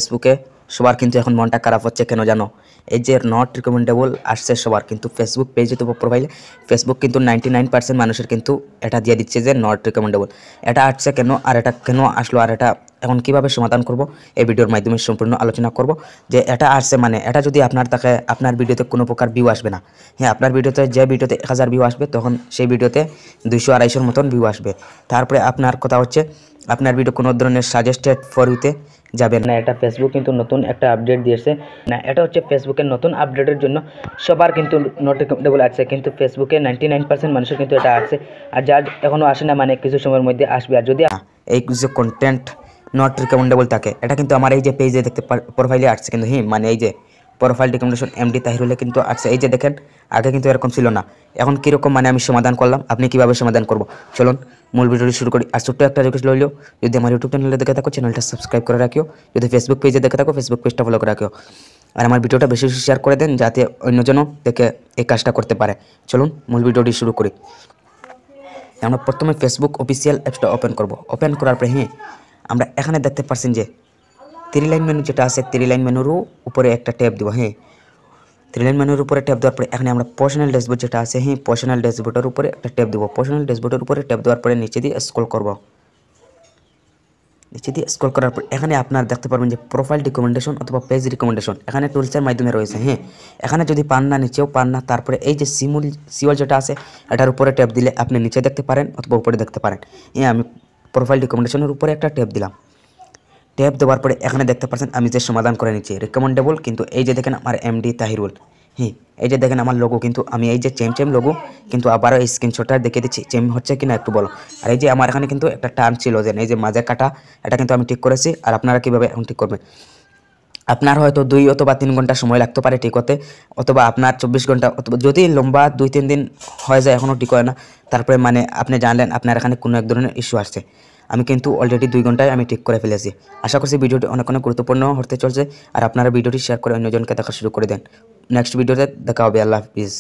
ফেসবুকে সবার কিন্তু এখন মনটা খারাপ হচ্ছে কেন জানো? এই যে নট রিকমেন্ডেবল আসছে সবার, কিন্তু ফেসবুক পেজে তো প্রোফাইলে ফেসবুক কিন্তু 99% মানুষের কিন্তু এটা দিয়ে দিচ্ছে যে নট রিকমেন্ডেবল। এটা আসছে কেন, আর এটা কেন আসলো, আর এটা এখন কীভাবে সমাধান করব এই ভিডিওর মাধ্যমে সম্পূর্ণ আলোচনা করব। যে এটা আসছে মানে এটা যদি আপনার থাকে, আপনার ভিডিওতে কোনো প্রকার ভিউ আসবে না। হ্যাঁ, আপনার ভিডিওতে যে ভিডিওতে 1000 ভিউ আসবে, তখন সেই ভিডিওতে 200-250 মতন ভিউ আসবে। তারপরে আপনার কথা হচ্ছে আপনার ভিডিও কোনো ধরনের সাজেস্টেড ফর ইউতে যাবে না। এটা ফেসবুক কিন্তু নতুন একটা আপডেট দিয়েছে না, এটা হচ্ছে ফেসবুকের নতুন আপডেটের জন্য সবার কিন্তু নট রিকমেন্ডেবল আছে, কিন্তু ফেসবুকে 99% মানুষের কিন্তু এটা আছে। আর যার এখনও আসে না মানে কিছু সময়ের মধ্যে আসবে। আর যদি এই যে কন্টেন্ট নট রিকমেন্ডেবল থাকে, এটা কিন্তু আমার এই যে পেজে দেখতে প্রোফাইলে আসছে কিন্তু। মানে এই যে প্রোফাইল রিকমেন্ডেশন এমডি তাহিরুলে কিন্তু আসছে। এই যে দেখেন, আগে কিন্তু এরকম ছিল না। এখন কীরকম মানে আমি সমাধান করলাম, আপনি কীভাবে সমাধান করবো চলুন মূল ভিডিওটি শুরু করি। আর ছোট্ট একটা রিকোয়েস্ট রইল, যদি আমার ইউটিউব চ্যানেলে দেখে থাকো চ্যানেলটা সাবস্ক্রাইব করে রাখিও, যদি ফেসবুক পেজে দেখে থাকো ফেসবুক পেজটা ফলো করে রাখিও, আর আমার ভিডিওটা বেশি বেশি শেয়ার করে দেন যাতে অন্যজনও দেখে এই কাজটা করতে পারে। চলুন মূল ভিডিওটি শুরু করি। আমরা প্রথমে ফেসবুক অফিসিয়াল অ্যাপসটা ওপেন করব। ওপেন করার পরে আমরা এখানে দেখতে পাচ্ছেন যে 3 লাইন মেনু যেটা আছে, 3 লাইন মেনুরও উপরে একটা ট্যাব দিব। 3 লাইন মেনুর উপরে ট্যাব দেওয়ার পরে এখানে আমরা পার্সোনাল ড্যাশবোর্ড যেটা আছে, পার্সোনাল ড্যাশবোর্ডের উপরে একটা ট্যাব দেবো। পার্সোনাল ড্যাশবোর্ডের উপরে ট্যাব দেওয়ার পরে নিচে দিয়ে স্ক্রল করব। নিচে দিয়ে স্ক্রল করার পর এখানে আপনারা দেখতে পারবেন যে প্রোফাইল রিকমেন্ডেশন অথবা পেজ রিকমেন্ডেশন এখানে টুলসের মাধ্যমে রয়েছে। এখানে যদি পান না, নিচেও পান না, তারপরে এই যে সিওল যেটা আছে এটার উপরে ট্যাব দিলে আপনি নিচে দেখতে পারেন অথবা উপরে দেখতে পারেন। আমি প্রোফাইল রিকমেন্ডেশনের উপরে একটা ট্যাব দিলাম। ট্যাব দেওয়ার পরে এখানে দেখতে পাচ্ছেন আমি যে সমাধান করে নিচ্ছি রিকমেন্ডেবল, কিন্তু এই যে দেখেন আমার এমডি তাহিরুল। এই যে দেখেন আমার লোগো, কিন্তু আমি এই যে চেম লোগো কিন্তু আবারও এই স্ক্রিনশটটা দেখে দিচ্ছি চেম হচ্ছে কিনা একটু বলো। আর এই যে আমার এখানে কিন্তু একটা টার্ম ছিল যে এই যে মাঝে কাটা, এটা কিন্তু আমি ঠিক করেছি। আর আপনারা কীভাবে এখন ঠিক করবেন? আপনার হয়তো 2 অথবা 3 ঘন্টা সময় লাগতে পারে ঠিক হতে, অথবা আপনার 24 ঘন্টা, অথবা যদি লম্বা 2-3 দিন হয়ে যায় এখনও ঠিক হয় না, তারপরে মানে আপনি জানলেন আপনার এখানে কোনো এক ধরনের ইস্যু আসছে। আমি কিন্তু অলরেডি 2 ঘন্টায় আমি ঠিক করে ফেলেছি। আশা করছি ভিডিওটি অনেক অনেক গুরুত্বপূর্ণ হতে চলছে, আর আপনারা ভিডিওটি শেয়ার করে অন্যজনকে দেখা শুরু করে দেন। নেক্সট ভিডিওতে দেখা হবে। আল্লাহ হাফিজ।